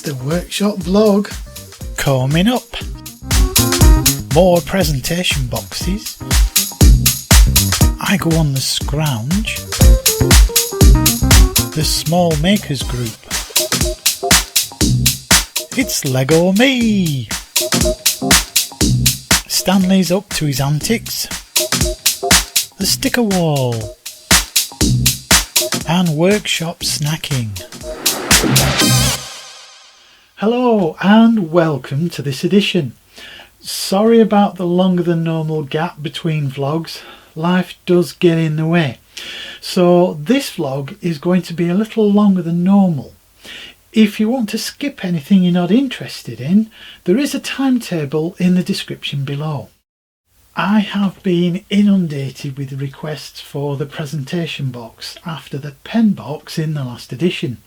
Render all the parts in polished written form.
the workshop vlog. Coming up, more presentation boxes. I go on the scrounge. The small makers group. It's Lego me. Stanley's up to his antics. The sticker wall. And workshop snacking. Hello and welcome to this edition. Sorry about the longer than normal gap between vlogs. Life does get in the way. So this vlog is going to be a little longer than normal. If you want to skip anything you're not interested in, there is a timetable in the description below. I have been inundated with requests for the presentation box after the pen box in the last edition.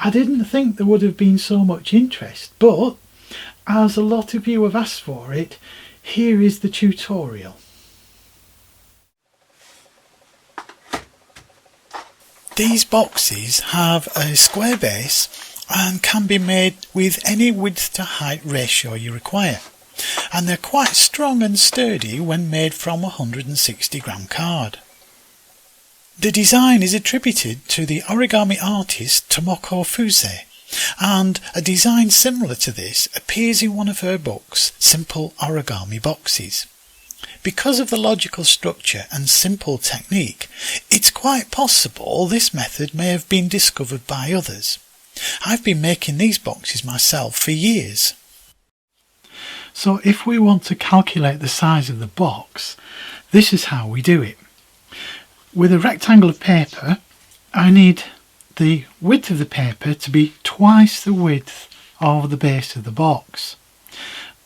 I didn't think there would have been so much interest, but as a lot of you have asked for it, here is the tutorial. These boxes have a square base and can be made with any width to height ratio you require, and they're quite strong and sturdy when made from 160-gram card. The design is attributed to the origami artist Tomoko Fuse, and a design similar to this appears in one of her books, Simple Origami Boxes. Because of the logical structure and simple technique, it's quite possible this method may have been discovered by others. I've been making these boxes myself for years. So if we want to calculate the size of the box, this is how we do it. With a rectangle of paper, I need the width of the paper to be twice the width of the base of the box,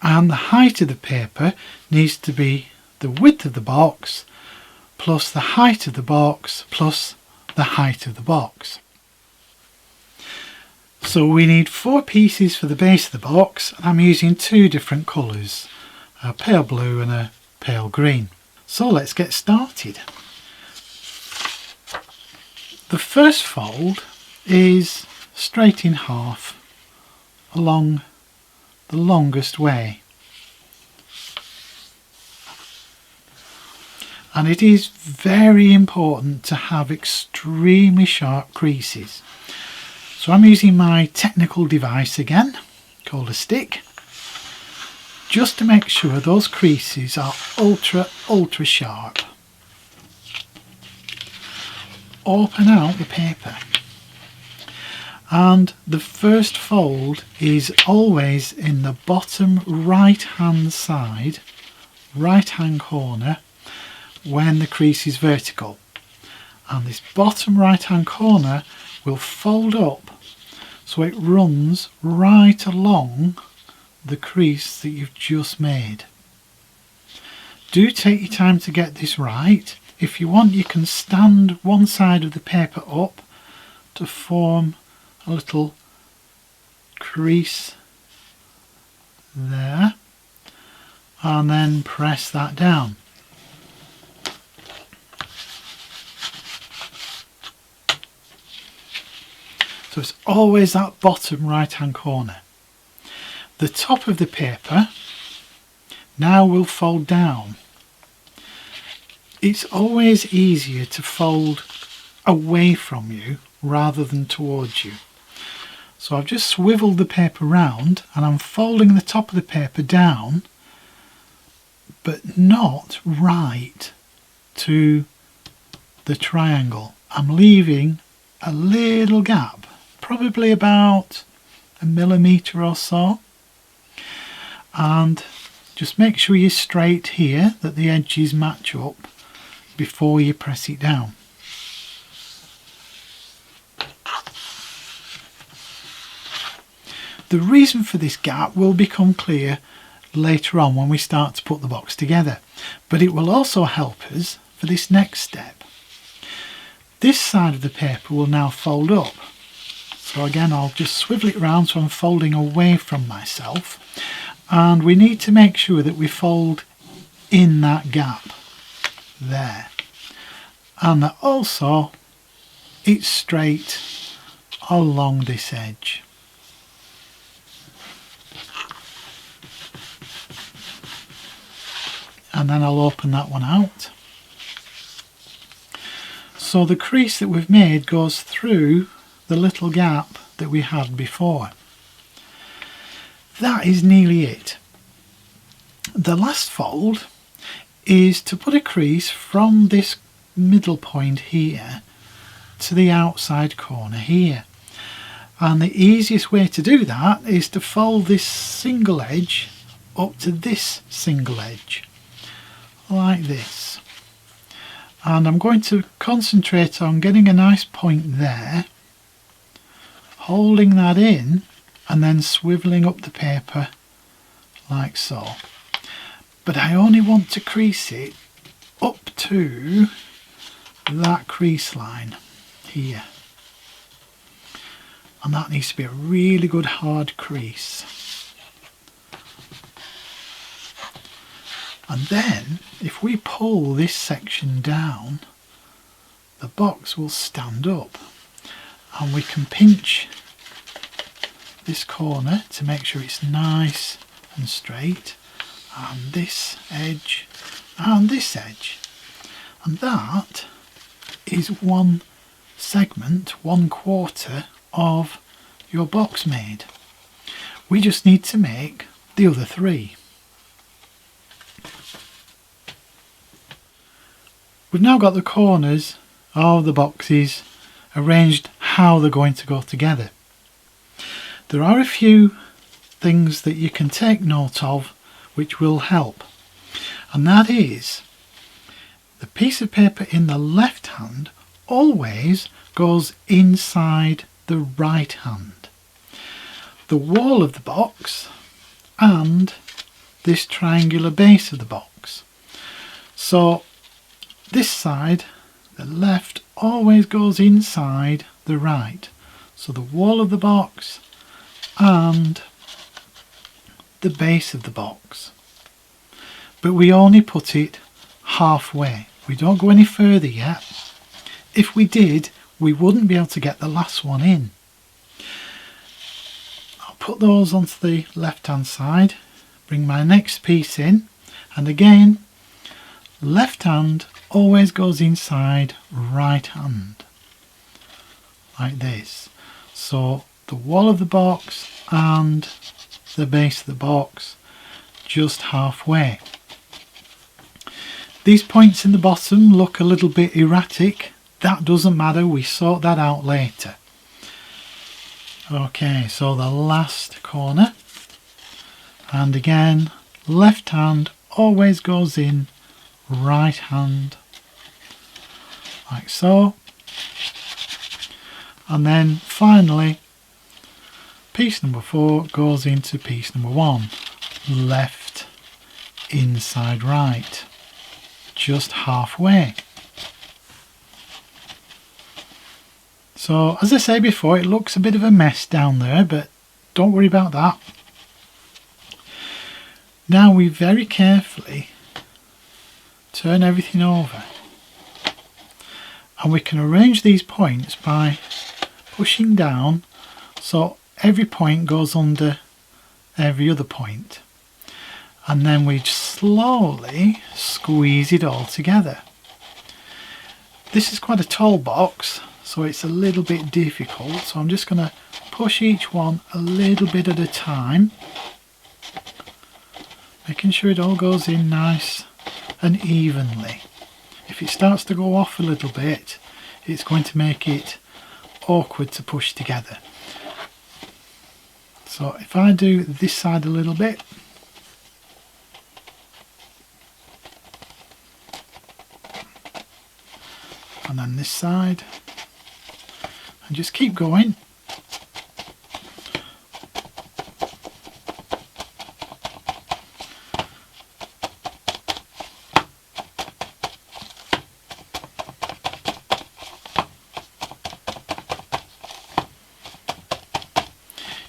and the height of the paper needs to be the width of the box plus the height of the box plus the height of the box. So we need 4 pieces for the base of the box, and I'm using 2 different colours, a pale blue and a pale green. So let's get started. The first fold is straight in half along the longest way. And it is very important to have extremely sharp creases. So I'm using my technical device again, called a stick, just to make sure those creases are ultra sharp. Open out the paper. And the first fold is always in the bottom right hand side, right hand corner, when the crease is vertical, and this bottom right hand corner will fold up so it runs right along the crease that you've just made. Do take your time to get this right. If you want, you can stand one side of the paper up to form a little crease there, and then press that down. So it's always that bottom right hand corner. The top of the paper now will fold down. It's always easier to fold away from you rather than towards you. So I've just swiveled the paper round and I'm folding the top of the paper down, but not right to the triangle. I'm leaving a little gap, probably about 1 millimetre or so, and just make sure you're straight here, that the edges match up before you press it down. The reason for this gap will become clear later on when we start to put the box together, but it will also help us for this next step. This side of the paper will now fold up. So again, I'll just swivel it around so I'm folding away from myself, and we need to make sure that we fold in that gap there, and that also it's straight along this edge. and then I'll open that one out. So the crease that we've made goes through the little gap that we had before. That is nearly it. The last fold is to put a crease from this middle point here to the outside corner here. And the easiest way to do that is to fold this single edge up to this single edge, like this. And I'm going to concentrate on getting a nice point there, holding that in, and then swivelling up the paper like so. But I only want to crease it up to that crease line here. And that needs to be a really good hard crease. And then if we pull this section down, the box will stand up, and we can pinch this corner to make sure it's nice and straight, and this edge and this edge, and that is one segment, 1/4 of your box made. We just need to make the other 3. We've now got the corners of the boxes arranged how they're going to go together. There are a few things that you can take note of which will help, and that is the piece of paper in the left hand always goes inside the right hand. The wall of the box and this triangular base of the box. So this side, the left, always goes inside the right. So the wall of the box and the base of the box. But we only put it halfway. We don't go any further yet. If we did, we wouldn't be able to get the last one in. I'll put those onto the left hand side, bring my next piece in, and again, left hand always goes inside right hand, like this. So the wall of the box and the base of the box just halfway. These points in the bottom look a little bit erratic. That doesn't matter, we sort that out later. Okay, so the last corner, and again left hand always goes in right hand, like so. And then finally piece number 4 goes into piece number 1, left inside right, just halfway. So as I say before, it looks a bit of a mess down there, but don't worry about that. Now we very carefully turn everything over, and we can arrange these points by pushing down so every point goes under every other point, and then we slowly squeeze it all together. This is quite a tall box, so it's a little bit difficult, so I'm just going to push each one a little bit at a time, making sure it all goes in nice and evenly. If it starts to go off a little bit, it's going to make it awkward to push together. So if I do this side a little bit, and then this side, and just keep going.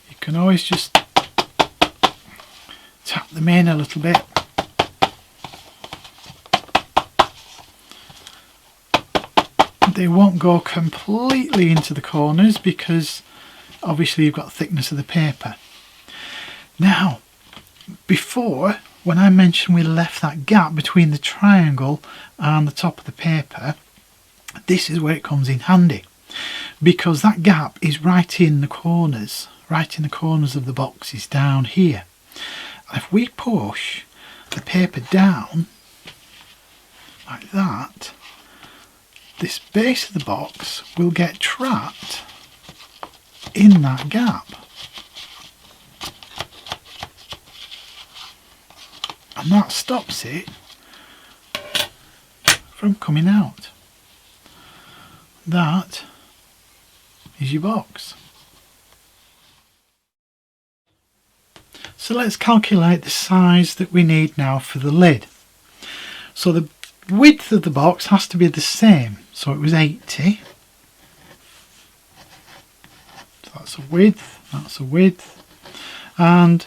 You can always just tap them in a little bit. They won't go completely into the corners because obviously you've got thickness of the paper. Now, before when I mentioned we left that gap between the triangle and the top of the paper, this is where it comes in handy, because that gap is right in the corners of the boxes down here. And if we push the paper down like that, this base of the box will get trapped in that gap. And that stops it from coming out. That is your box. So let's calculate the size that we need now for the lid. So the width of the box has to be the same. So it was 80. So that's a width. And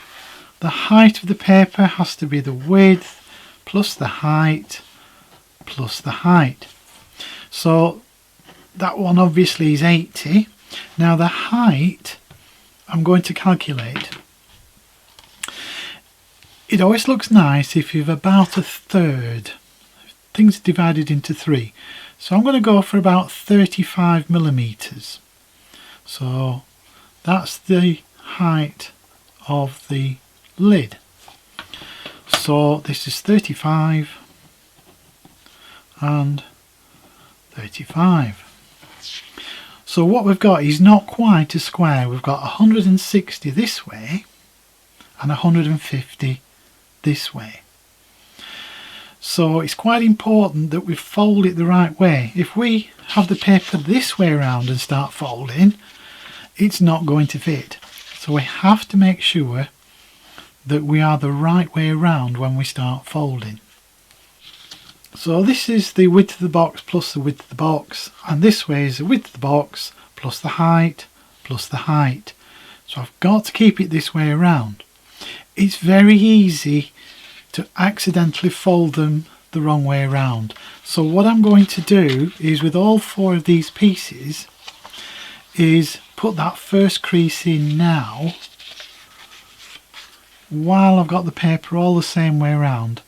the height of the paper has to be the width plus the height plus the height. So that one obviously is 80. Now the height I'm going to calculate. It always looks nice if you've about a third. Things are divided into 3. So I'm going to go for about 35 millimeters. So that's the height of the lid. So this is 35 and 35. So what we've got is not quite a square. We've got 160 this way and 150 this way. So it's quite important that we fold it the right way. If we have the paper this way around and start folding, it's not going to fit. So we have to make sure that we are the right way around when we start folding. So this is the width of the box plus the width of the box, and this way is the width of the box plus the height plus the height. So I've got to keep it this way around. It's very easy to accidentally fold them the wrong way around. So what I'm going to do is, with all 4 of these pieces, is put that first crease in now while I've got the paper all the same way around,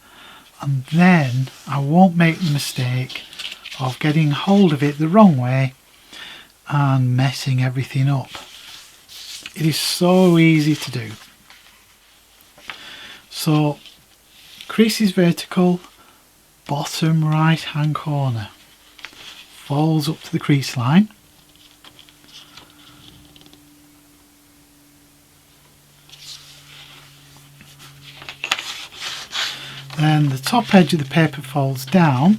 and then I won't make the mistake of getting hold of it the wrong way and messing everything up. It is so easy to do. So crease is vertical, bottom right hand corner, folds up to the crease line. Then the top edge of the paper folds down,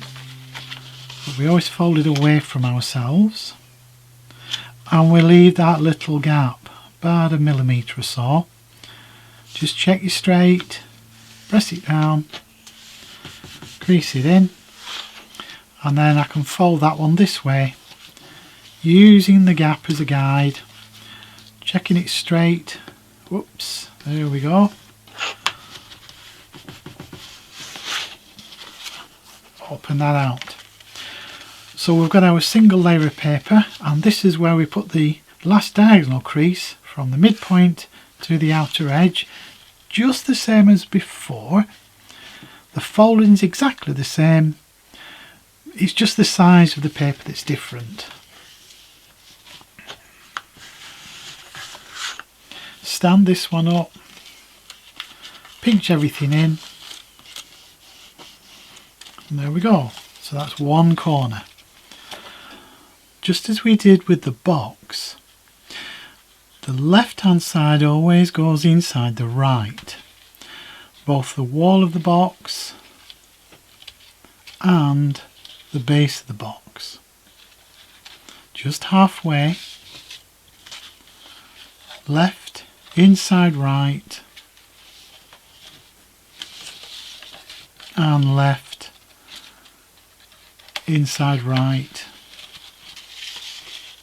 but we always fold it away from ourselves, and we leave that little gap, about 1 millimeter or so. Just check it straight, press it down, crease it in, and then I can fold that one this way using the gap as a guide, checking it straight. Whoops, there we go. Open that out. So we've got our single layer of paper, and this is where we put the last diagonal crease from the midpoint to the outer edge, just the same as before. The folding is exactly the same, it's just the size of the paper that's different. Stand this one up, pinch everything in, and there we go. So that's one corner. Just as we did with the box, the left hand side always goes inside the right, both the wall of the box and the base of the box. Just halfway, left inside right and left inside right,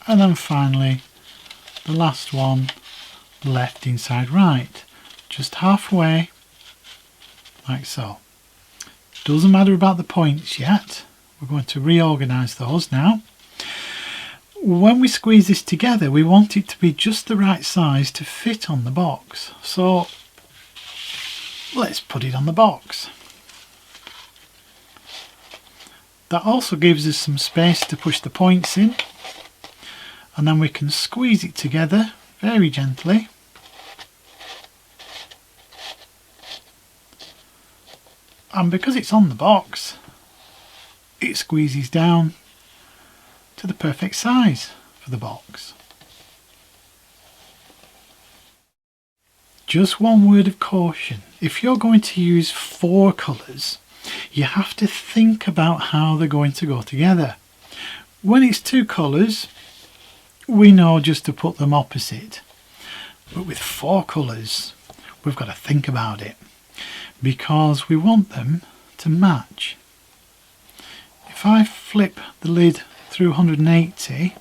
and then finally the last one, left inside right, just halfway, like so. Doesn't matter about the points yet, we're going to reorganize those now. When we squeeze this together, we want it to be just the right size to fit on the box. So let's put it on the box. That also gives us some space to push the points in, and then we can squeeze it together very gently. And because it's on the box, it squeezes down to the perfect size for the box. Just one word of caution: if you're going to use 4 colours, you have to think about how they're going to go together. When it's 2 colours, we know just to put them opposite. But with 4 colours, we've got to think about it, because we want them to match. If I flip the lid through 180,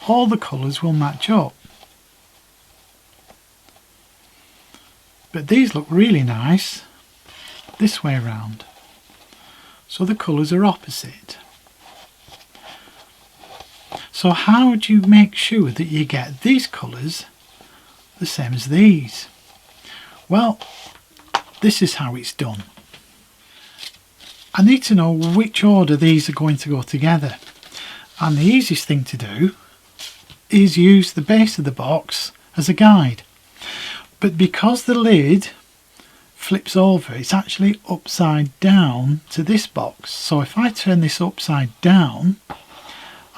all the colours will match up. But these look really nice this way around, so the colours are opposite. So how do you make sure that you get these colours the same as these? Well, this is how it's done. I need to know which order these are going to go together, and the easiest thing to do is use the base of the box as a guide. But because the lid flips over, it's actually upside down to this box. So if I turn this upside down,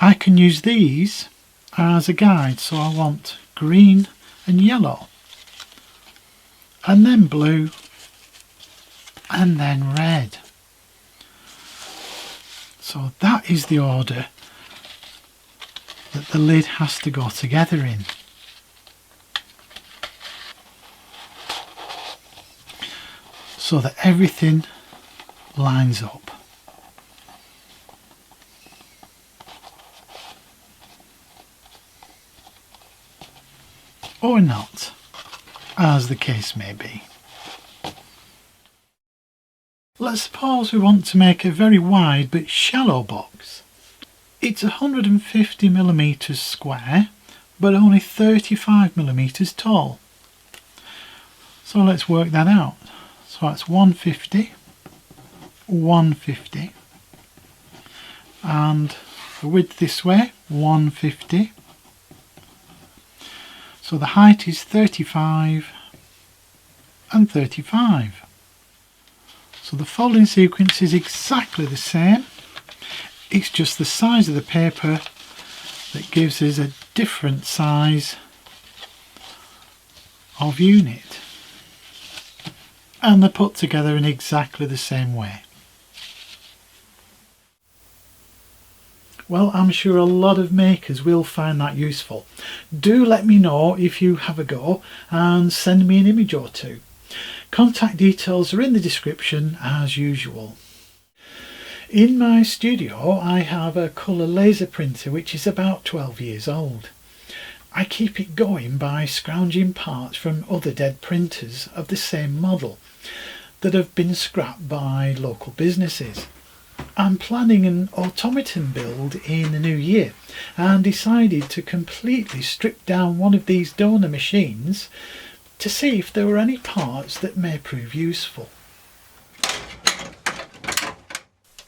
I can use these as a guide. So I want green and yellow, and then blue, and then red. So that is the order that the lid has to go together in. So that everything lines up. Or not, as the case may be. Let's suppose we want to make a very wide but shallow box. It's 150mm square, but only 35mm tall. So let's work that out. So that's 150, 150, and the width this way, 150. So the height is 35 and 35. So the folding sequence is exactly the same. It's just the size of the paper that gives us a different size of unit. And they're put together in exactly the same way. Well, I'm sure a lot of makers will find that useful. Do let me know if you have a go and send me an image or two. Contact details are in the description as usual. In my studio I have a colour laser printer which is about 12 years old. I keep it going by scrounging parts from other dead printers of the same model that have been scrapped by local businesses. I'm planning an automaton build in the new year and decided to completely strip down one of these donor machines to see if there were any parts that may prove useful.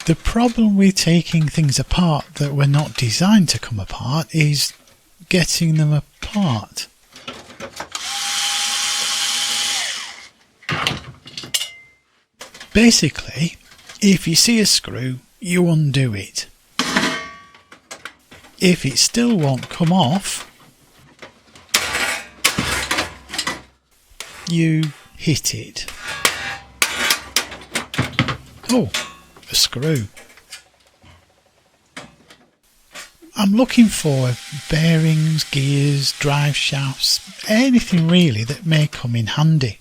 The problem with taking things apart that were not designed to come apart is getting them apart. Basically, if you see a screw, you undo it. If it still won't come off, you hit it. Oh, a screw. I'm looking for bearings, gears, drive shafts, anything really that may come in handy.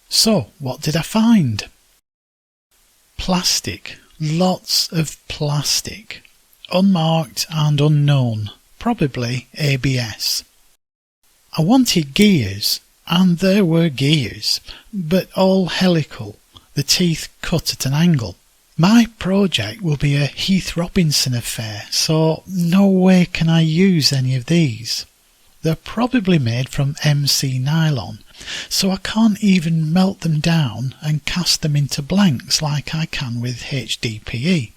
So, what did I find? Plastic. Lots of plastic. Unmarked and unknown. Probably ABS. I wanted gears, and there were gears, but all helical, the teeth cut at an angle. My project will be a Heath Robinson affair, so no way can I use any of these. They're probably made from MC nylon, so I can't even melt them down and cast them into blanks like I can with HDPE.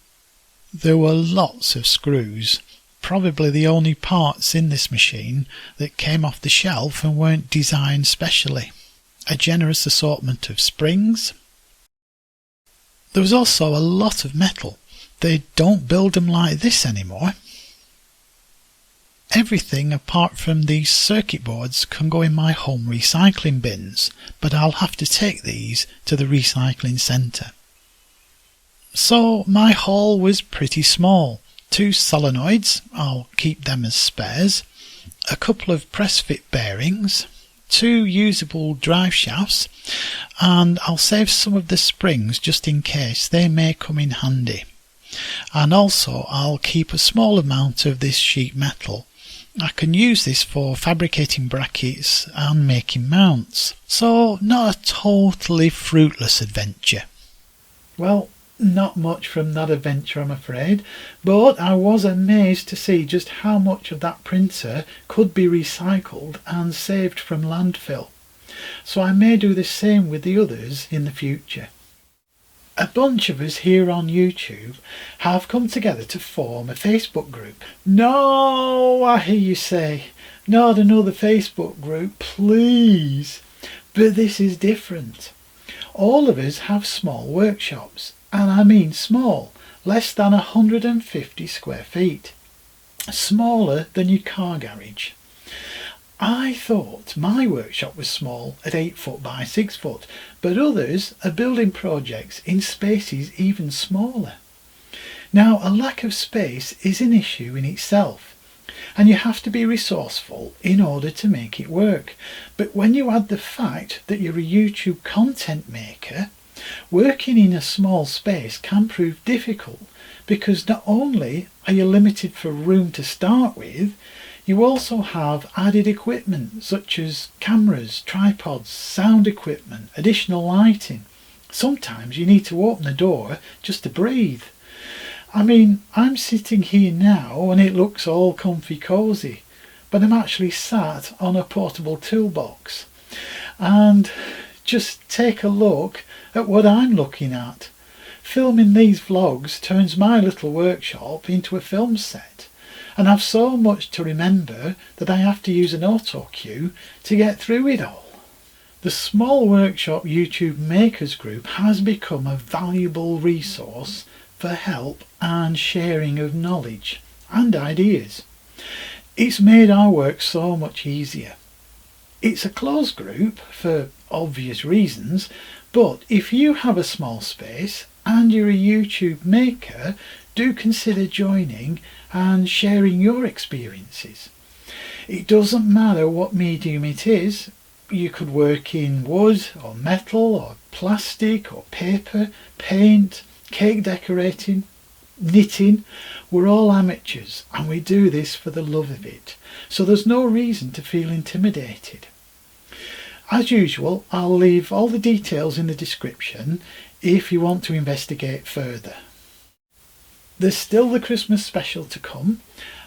There were lots of screws, probably the only parts in this machine that came off the shelf and weren't designed specially. A generous assortment of springs. There was also a lot of metal. They don't build them like this anymore. Everything apart from these circuit boards can go in my home recycling bins, but I'll have to take these to the recycling centre. So my haul was pretty small. 2 solenoids, I'll keep them as spares, a couple of press fit bearings, 2 usable drive shafts, and I'll save some of the springs just in case they may come in handy. And also I'll keep a small amount of this sheet metal. I can use this for fabricating brackets and making mounts, so not a totally fruitless adventure. Well, not much from that adventure, I'm afraid, but I was amazed to see just how much of that printer could be recycled and saved from landfill. So I may do the same with the others in the future. A bunch of us here on YouTube have come together to form a Facebook group. No, I hear you say, not another Facebook group, please. But this is different. All of us have small workshops, and I mean small, less than 150 square feet. Smaller than your car garage. I thought my workshop was small at 8 foot by 6 foot, but others are building projects in spaces even smaller. Now, a lack of space is an issue in itself, and you have to be resourceful in order to make it work. But when you add the fact that you're a YouTube content maker, working in a small space can prove difficult, because not only are you limited for room to start with, you also have added equipment such as cameras, tripods, sound equipment, additional lighting. Sometimes you need to open the door just to breathe. I mean, I'm sitting here now and it looks all comfy cosy, but I'm actually sat on a portable toolbox. And just take a look at what I'm looking at. Filming these vlogs turns my little workshop into a film set. And I've so much to remember that I have to use an auto cue to get through it all. The Small Workshop YouTube Makers Group has become a valuable resource for help and sharing of knowledge and ideas. It's made our work so much easier. It's a closed group for obvious reasons, but if you have a small space and you're a YouTube maker, do consider joining and sharing your experiences. It doesn't matter what medium it is. You could work in wood or metal or plastic or paper, paint, cake decorating, knitting. We're all amateurs and we do this for the love of it, so there's no reason to feel intimidated. As usual, I'll leave all the details in the description if you want to investigate further. There's still the Christmas special to come.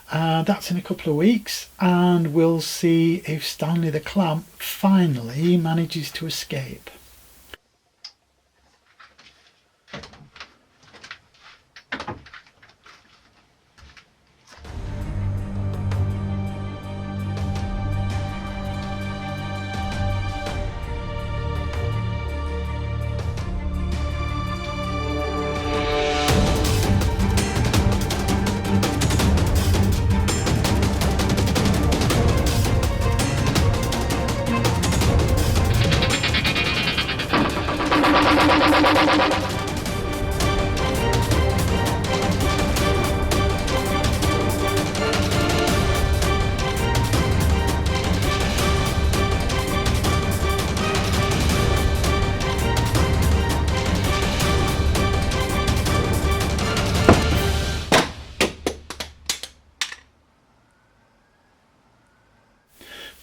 That's in a couple of weeks, and we'll see if Stanley the Clamp finally manages to escape.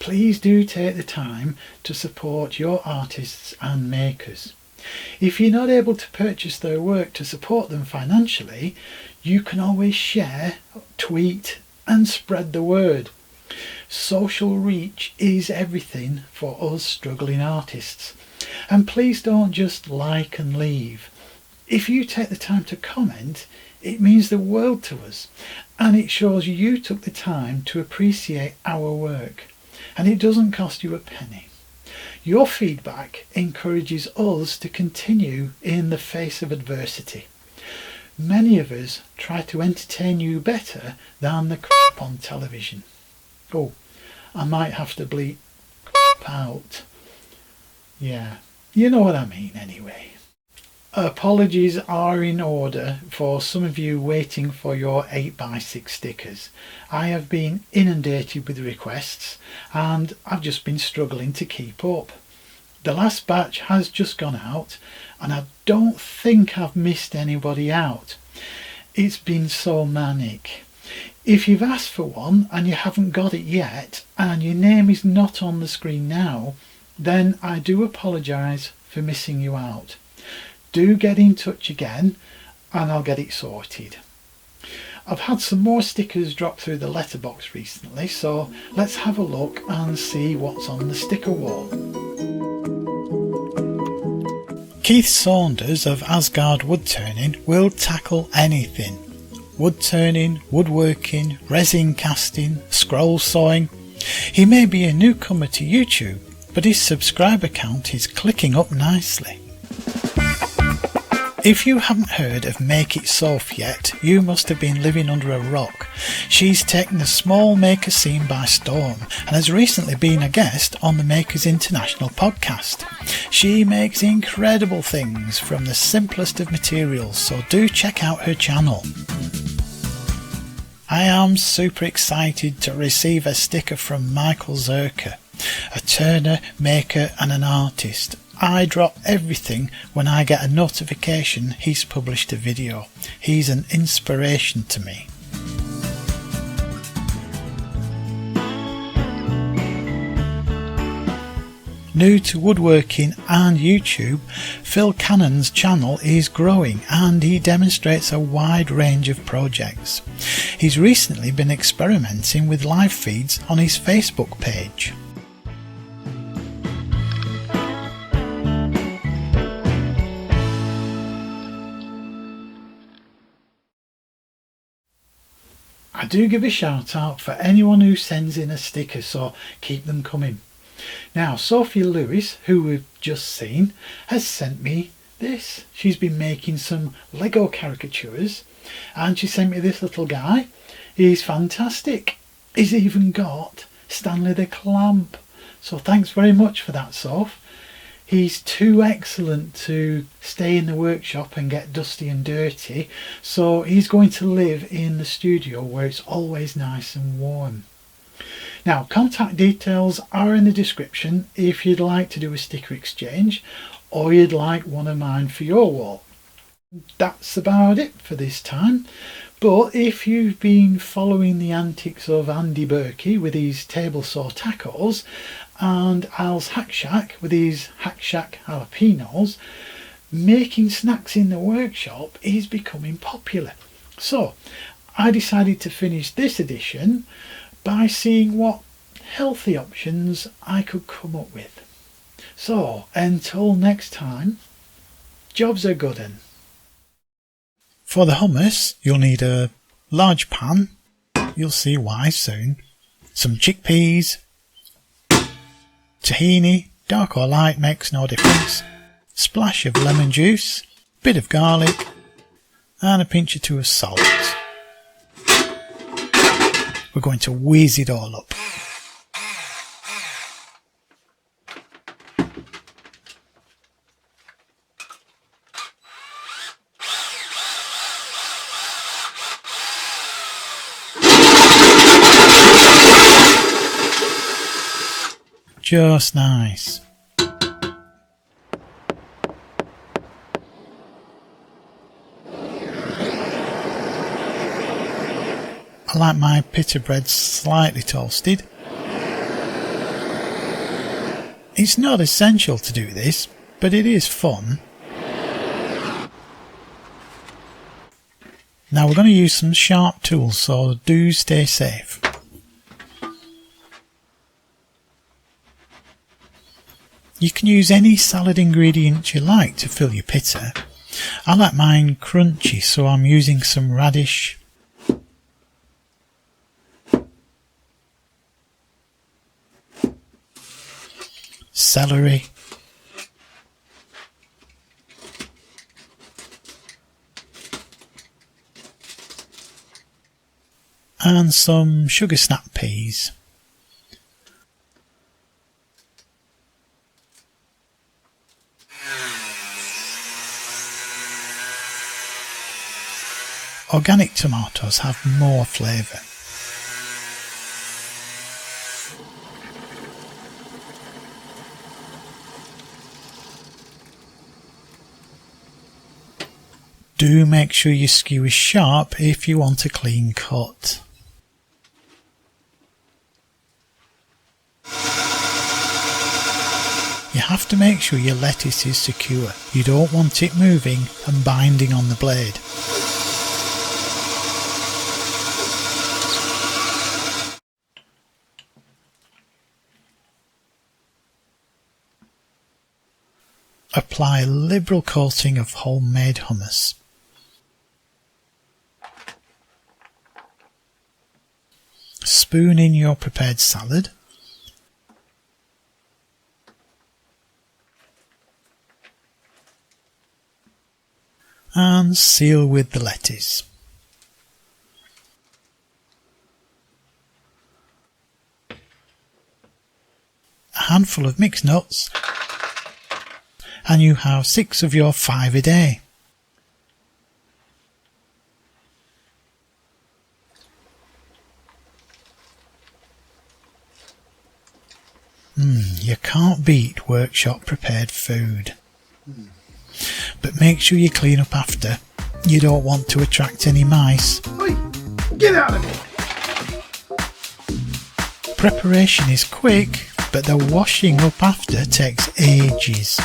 please do take the time to support your artists and makers. If you're not able to purchase their work to support them financially, you can always share, tweet and spread the word. Social reach is everything for us struggling artists. And please don't just like and leave. If you take the time to comment, it means the world to us, and it shows you took the time to appreciate our work, and it doesn't cost you a penny. Your feedback encourages us to continue in the face of adversity. Many of us try to entertain you better than the crap on television. Oh, I might have to bleep crap out. Yeah, you know what I mean anyway. Apologies are in order for some of you waiting for your 8x6 stickers. I have been inundated with requests and I've just been struggling to keep up. The last batch has just gone out and I don't think I've missed anybody out. It's been so manic. If you've asked for one and you haven't got it yet and your name is not on the screen now, then I do apologise for missing you out. Do get in touch again and I'll get it sorted. I've had some more stickers drop through the letterbox recently, so let's have a look and see what's on the sticker wall. Keith Saunders of Asgard Woodturning will tackle anything. Wood turning, woodworking, resin casting, scroll sawing. He may be a newcomer to YouTube, but his subscriber count is clicking up nicely. If you haven't heard of Make It Soph yet, you must have been living under a rock. She's taken the small maker scene by storm and has recently been a guest on the Makers International podcast. She makes incredible things from the simplest of materials, so do check out her channel. I am super excited to receive a sticker from Michael Zerker, a turner, maker and an artist. I drop everything when I get a notification he's published a video. He's an inspiration to me. New to woodworking and YouTube, Phil Cannon's channel is growing and he demonstrates a wide range of projects. He's recently been experimenting with live feeds on his Facebook page. I do give a shout out for anyone who sends in a sticker, so keep them coming. Now, Sophie Lewis, who we've just seen, has sent me this. She's been making some Lego caricatures and she sent me this little guy. He's fantastic. He's even got Stanley the Clamp. So thanks very much for that, Soph. He's too excellent to stay in the workshop and get dusty and dirty, so he's going to live in the studio where it's always nice and warm. Now, contact details are in the description if you'd like to do a sticker exchange or you'd like one of mine for your wall. That's about it for this time, but if you've been following the antics of Andy Berkey with his table saw tacos and Al's Hack Shack with his Hack Shack jalapenos, making snacks in the workshop is becoming popular. So I decided to finish this edition by seeing what healthy options I could come up with. So until next time, jobs are good 'un. For the hummus, you'll need a large pan, you'll see why soon, some chickpeas, tahini, dark or light makes no difference, splash of lemon juice, bit of garlic and a pinch or two of salt. We're going to whiz it all up. Just nice. I like my pita bread slightly toasted. It's not essential to do this, but it is fun. Now we're going to use some sharp tools, so do stay safe. You can use any salad ingredient you like to fill your pitta. I like mine crunchy, so I'm using some radish, celery, and some sugar snap peas. Organic tomatoes have more flavour. Do make sure your skew is sharp if you want a clean cut. You have to make sure your lettuce is secure. You don't want it moving and binding on the blade. Apply a liberal coating of homemade hummus. Spoon in your prepared salad. And seal with the lettuce. A handful of mixed nuts, and you have 6 of your 5 a day. You can't beat workshop prepared food. But make sure you clean up after. You don't want to attract any mice. Oi, get out of here! Preparation is quick, but the washing up after takes ages.